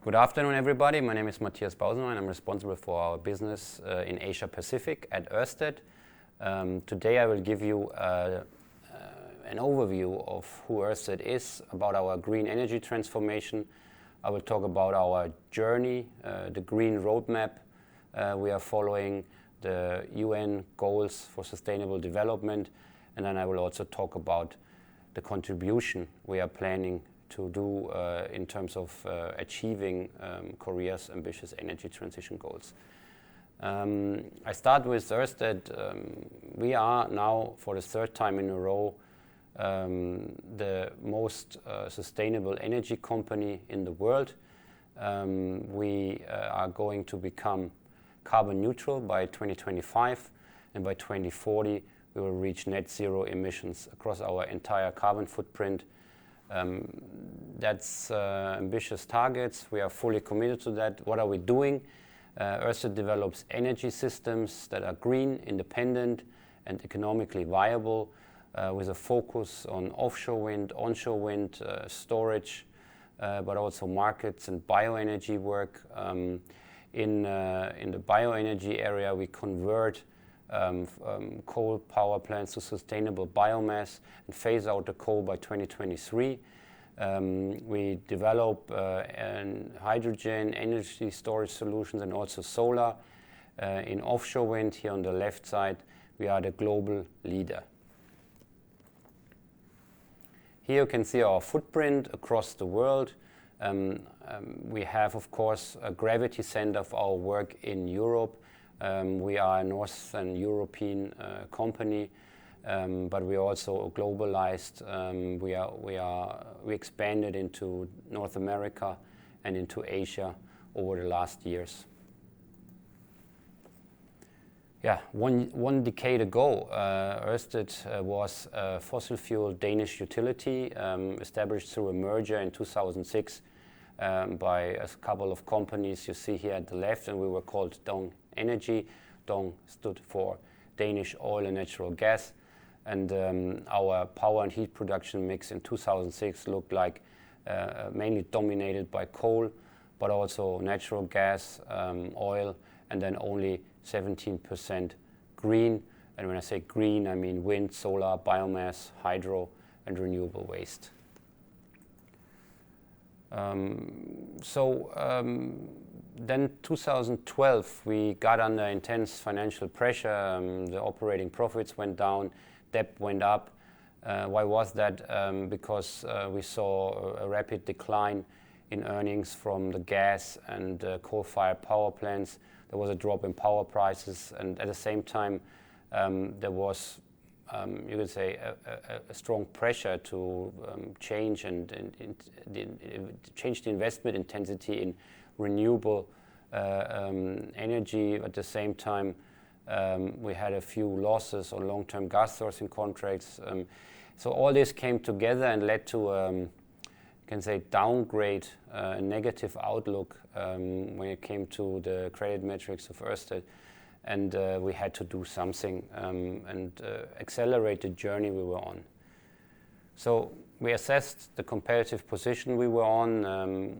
Good afternoon, everybody. My name is Matthias Bausenwein. I'm responsible for our business in Asia Pacific at Ørsted. Today I will give you an overview of who Ørsted is, about our green energy transformation. I will talk about our journey, the green roadmap we are following, the UN goals for sustainable development, and then I will also talk about the contribution we are planning to do in terms of achieving Korea's ambitious energy transition goals. I start with Ørsted. We are now, for the third time in a row, the most sustainable energy company in the world. We are going to become carbon neutral by 2025, and by 2040 we will reach net zero emissions across our entire carbon footprint. That's ambitious targets. We are fully committed to that. What are we doing? Ørsted develops energy systems that are green, independent, and economically viable, with a focus on offshore wind, onshore wind, storage, but also markets and bioenergy work. In the bioenergy area, we convert coal power plants to sustainable biomass and phase out the coal by 2023. We develop hydrogen energy storage solutions and also solar. In offshore wind, here on the left side, we are the global leader. Here you can see our footprint across the world. We have, of course, a gravity center of our work in Europe. We are a Northern European company, but we are also globalized. We expanded into North America and into Asia over the last years. Yeah, one decade ago, Ørsted was a fossil fuel Danish utility established through a merger in 2006 by a couple of companies you see here at the left, and we were called Dong Energy. Dong stood for Danish oil and natural gas, and our power and heat production mix in 2006 looked like mainly dominated by coal, but also natural gas, oil, and then only 17% green. And when I say green, I mean wind, solar, biomass, hydro, and renewable waste. Then 2012, we got under intense financial pressure. The operating profits went down, debt went up. Why was that? Because we saw a rapid decline in earnings from the gas and coal-fired power plants. There was a drop in power prices, and at the same time, there was, you could say, a strong pressure to change the investment intensity in renewable energy. At the same time, we had a few losses on long-term gas sourcing contracts. So all this came together and led to, you can say, downgrade, a negative outlook when it came to the credit metrics of Ørsted. And we had to do something and accelerate the journey we were on. So we assessed the competitive position we were on.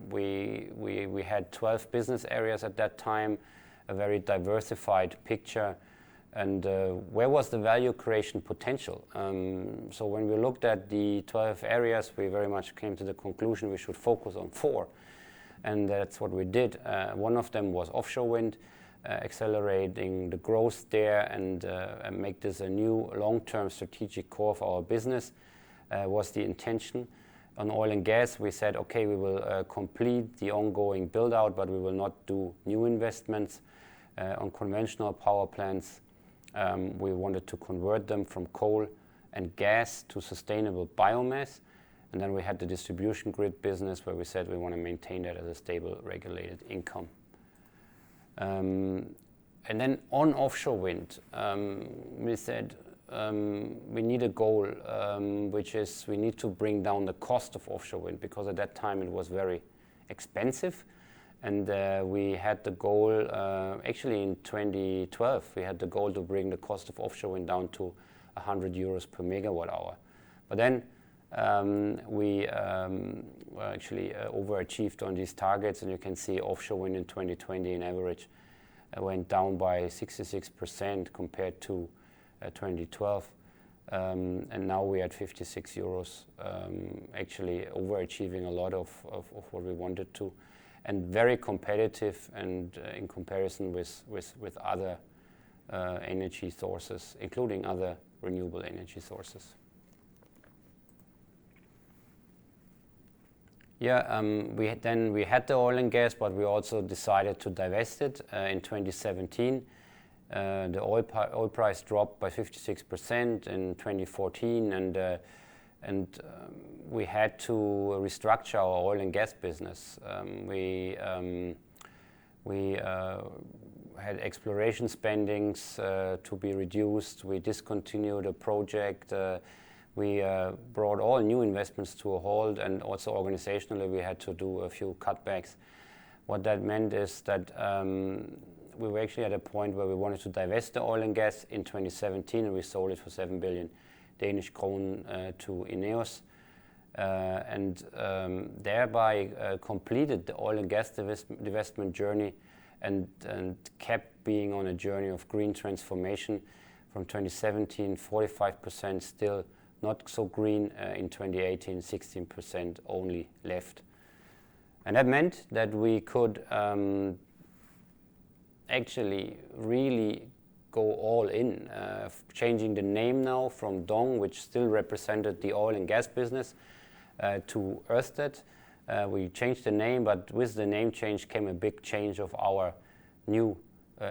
We had 12 business areas at that time, a very diversified picture. And where was the value creation potential? So when we looked at the 12 areas, we very much came to the conclusion we should focus on 4. And that's what we did. One of them was offshore wind, accelerating the growth there and make this a new long-term strategic core of our business was the intention. On oil and gas, we said, okay, we will complete the ongoing build-out, but we will not do new investments. On conventional power plants, we wanted to convert them from coal and gas to sustainable biomass. And then we had the distribution grid business where we said we want to maintain that as a stable regulated income. And then on offshore wind, we said we need a goal, which is we need to bring down the cost of offshore wind, because at that time it was very expensive. And we had the goal, actually in 2012, we had the goal to bring the cost of offshore wind down to 100 euros per megawatt hour. But then We actually overachieved on these targets, and you can see offshore wind in 2020 in average went down by 66% compared to 2012. And now we're at 56 euros, actually overachieving a lot of what we wanted to, and very competitive and in comparison with other energy sources, including other renewable energy sources. Yeah, we had the oil and gas, but we also decided to divest it in 2017. The oil price dropped by 56% in 2014, and we had to restructure our oil and gas business. We had exploration spendings to be reduced. We discontinued a project. We brought all new investments to a halt, and also organizationally we had to do a few cutbacks. What that meant is that we were actually at a point where we wanted to divest the oil and gas in 2017, and we sold it for 7 billion Danish kroner to INEOS, and thereby completed the oil and gas divestment journey and kept being on a journey of green transformation. From 2017, 45% still not so green. In 2018, 16% only left. And that meant that we could actually really go all in, changing the name now from Dong, which still represented the oil and gas business, to Ørsted. We changed the name, but with the name change came a big change of our new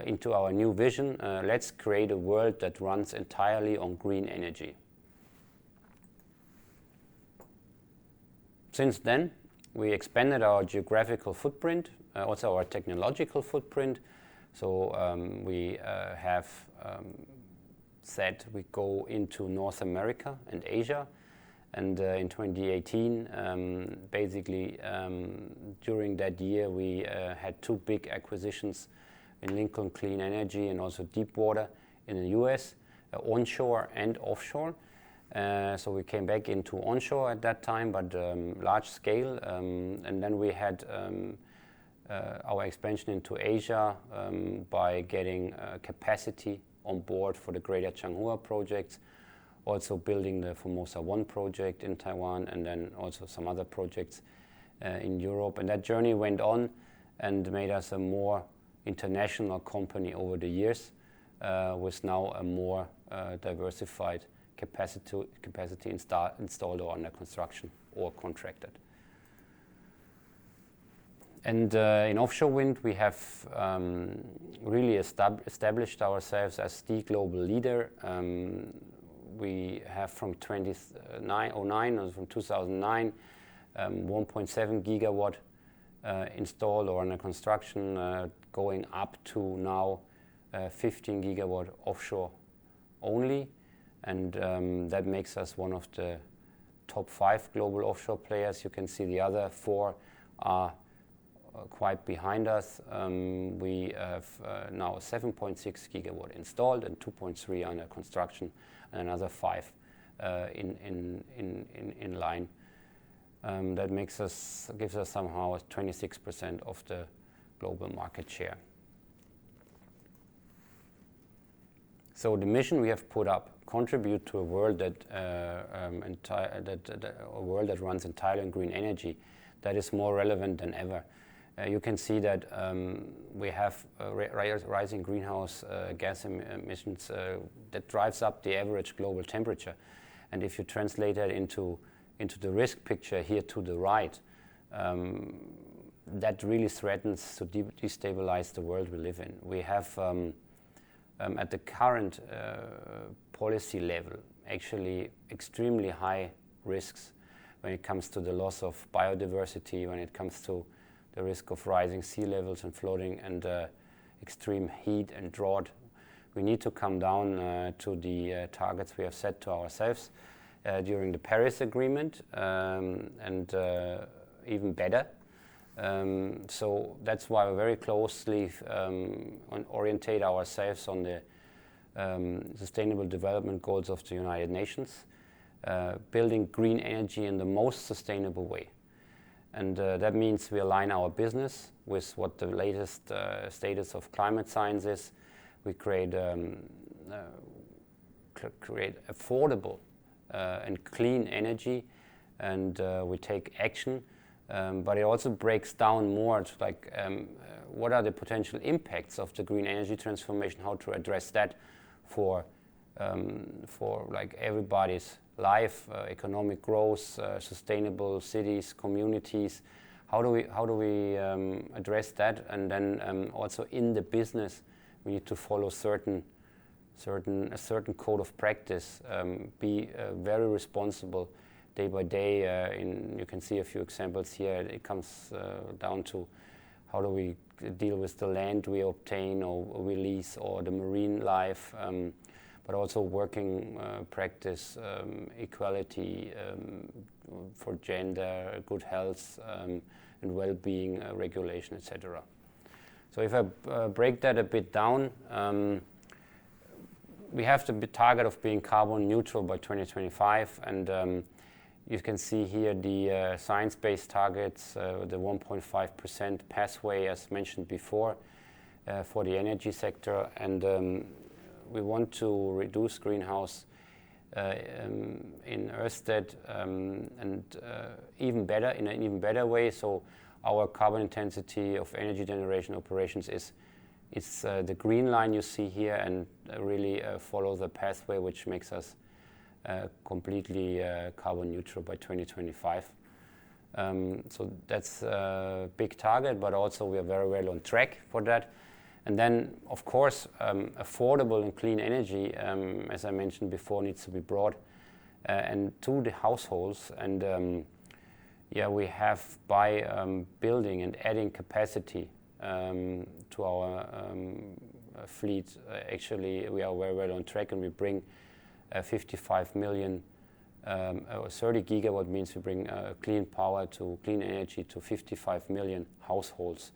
into our new vision. Let's create a world that runs entirely on green energy. Since then, we expanded our geographical footprint, also our technological footprint. So we have said we go into North America and Asia. And in 2018, basically during that year, we had two big acquisitions in Lincoln Clean Energy and also Deepwater in the US, onshore and offshore. So we came back into onshore at that time, but large scale. And then we had our expansion into Asia by getting capacity on board for the Greater Changhua projects, also building the Formosa 1 project in Taiwan, and then also some other projects in Europe. And that journey went on and made us a more international company over the years, with now a more diversified capacity installed or under construction or contracted. And in offshore wind, we have really established ourselves as the global leader. We have from 2009, 1.7 gigawatt installed or under construction, going up to now 15 gigawatt offshore only. And that makes us one of the top 5 global offshore players. You can see the other 4 are quite behind us. We have now 7.6 gigawatt installed and 2.3 under construction, and another 5 in line. That gives us somehow 26% of the global market share. So the mission we have put up: contribute to a world that runs entirely on green energy. That is more relevant than ever. You can see that we have rising greenhouse gas emissions that drives up the average global temperature. And if you translate that into the risk picture here to the right, that really threatens to destabilize the world we live in. We have, at the current policy level, actually extremely high risks when it comes to the loss of biodiversity, when it comes to the risk of rising sea levels and flooding and extreme heat and drought. We need to come down to the targets we have set to ourselves during the Paris Agreement, and even better. So that's why we very closely orientate ourselves on the Sustainable Development Goals of the United Nations. building green energy in the most sustainable way. And that means we align our business with what the latest status of climate science is. We create affordable and clean energy, and we take action. But it also breaks down more to like what are the potential impacts of the green energy transformation, how to address that for like everybody's life, economic growth, sustainable cities, communities. How do we address that? And then also in the business, we need to follow a certain code of practice, be very responsible day by day. You can see a few examples here. It comes down to how do we deal with the land we obtain or release, or the marine life, but also working practice, equality for gender, good health, and well-being regulation, etc. So if I break that a bit down, we have the target of being carbon neutral by 2025, and you can see here the science-based targets, the 1.5% pathway as mentioned before for the energy sector, and we want to reduce greenhouse in Ørsted and even better, in an even better way. So our carbon intensity of energy generation operations is the green line you see here, and really follow the pathway which makes us completely carbon neutral by 2025. So that's a big target, but also we are very well on track for that. And then, of course, affordable and clean energy, as I mentioned before, needs to be brought and to the households. And we have by building and adding capacity to our fleet. Actually, we are very well on track, and we bring 55 million, 30 gigawatt means we bring clean power to clean energy to 55 million households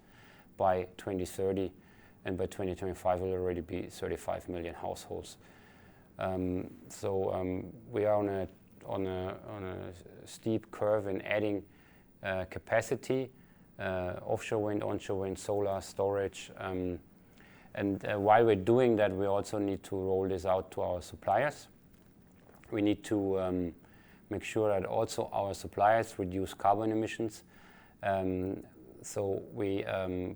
by 2030. And by 2025 will already be 35 million households. So we are on a steep curve in adding capacity, offshore wind, onshore wind, solar, storage. And while we're doing that, we also need to roll this out to our suppliers. We need to make sure that also our suppliers reduce carbon emissions. So we,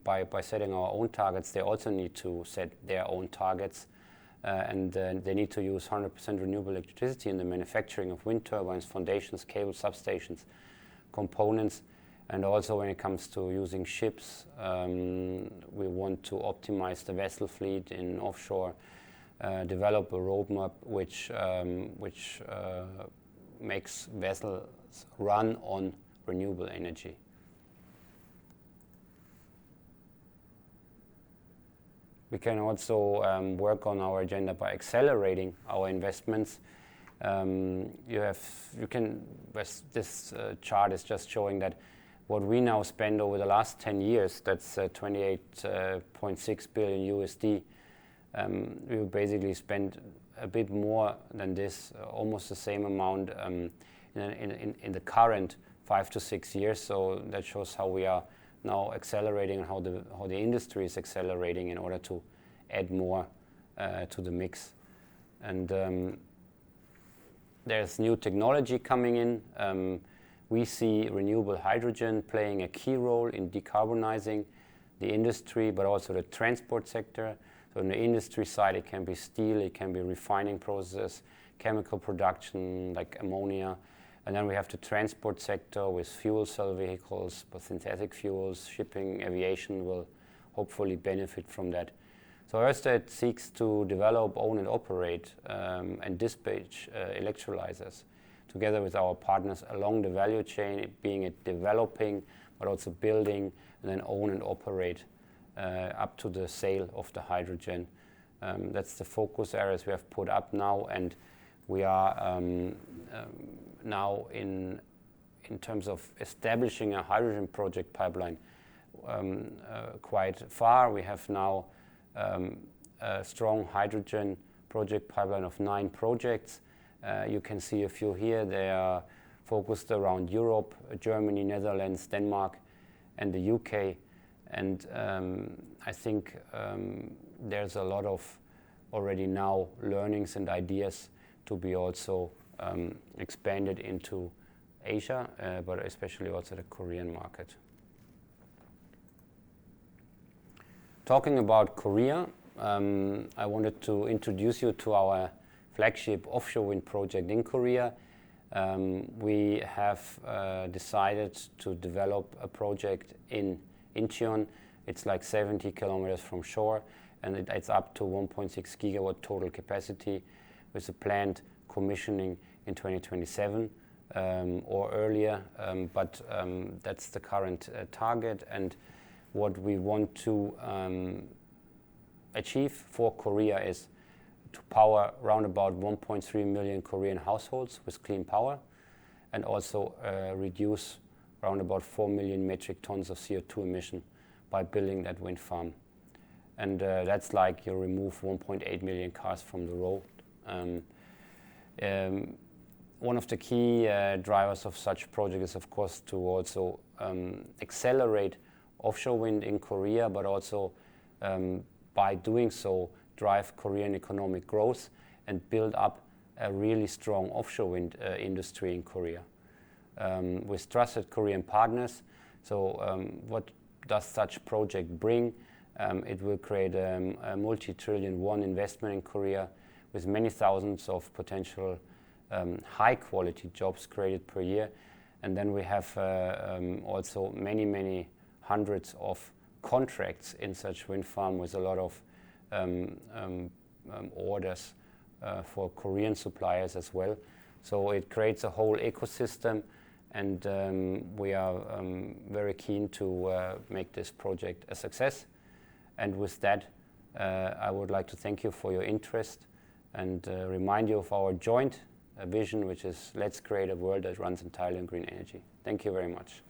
by setting our own targets, they also need to set their own targets, and they need to use 100% renewable electricity in the manufacturing of wind turbines, foundations, cables, substations, components, and also when it comes to using ships, we want to optimize the vessel fleet in offshore, develop a roadmap which makes vessels run on renewable energy. We can also work on our agenda by accelerating our investments. This chart is just showing that what we now spend over the last 10 years, that's 28.6 billion USD. We will basically spend a bit more than this, almost the same amount in the current 5 to 6 years. So that shows how we are now accelerating, and how the industry is accelerating in order to add more to the mix. And there's new technology coming in. We see renewable hydrogen playing a key role in decarbonizing the industry, but also the transport sector. So on the industry side, it can be steel, it can be refining processes, chemical production like ammonia. And then we have the transport sector with fuel cell vehicles, but synthetic fuels, shipping, aviation will hopefully benefit from that. So Ørsted seeks to develop, own and operate and dispatch electrolyzers together with our partners along the value chain, being it developing, but also building, and then own and operate up to the sale of the hydrogen. That's the focus areas we have put up now, and we are now in terms of establishing a hydrogen project pipeline quite far. We have now a strong hydrogen project pipeline of 9 projects, You can see a few here. They are focused around Europe, Germany, Netherlands, Denmark, and the UK. And I think there's a lot of already now learnings and ideas to be also expanded into Asia, but especially also the Korean market. Talking about Korea, I wanted to introduce you to our flagship offshore wind project in Korea. We have decided to develop a project in Incheon. It's like 70 kilometers from shore, and it's up to 1.6 gigawatt total capacity with a planned commissioning in 2027 or earlier, but that's the current target. And what we want to achieve for Korea is to power around about 1.3 million Korean households with clean power, and also reduce around about 4 million metric tons of CO2 emission by building that wind farm. And that's like you remove 1.8 million cars from the road. One of the key drivers of such project is, of course, to also accelerate offshore wind in Korea, but also by doing so drive Korean economic growth and build up a really strong offshore wind industry in Korea with trusted Korean partners. So what does such project bring? It will create a multi-trillion won investment in Korea with many thousands of potential high-quality jobs created per year. And then we have also many hundreds of contracts in such wind farm with a lot of orders for Korean suppliers as well. So it creates a whole ecosystem, and we are very keen to make this project a success. And with that, I would like to thank you for your interest and remind you of our joint vision, which is let's create a world that runs entirely on green energy. Thank you very much.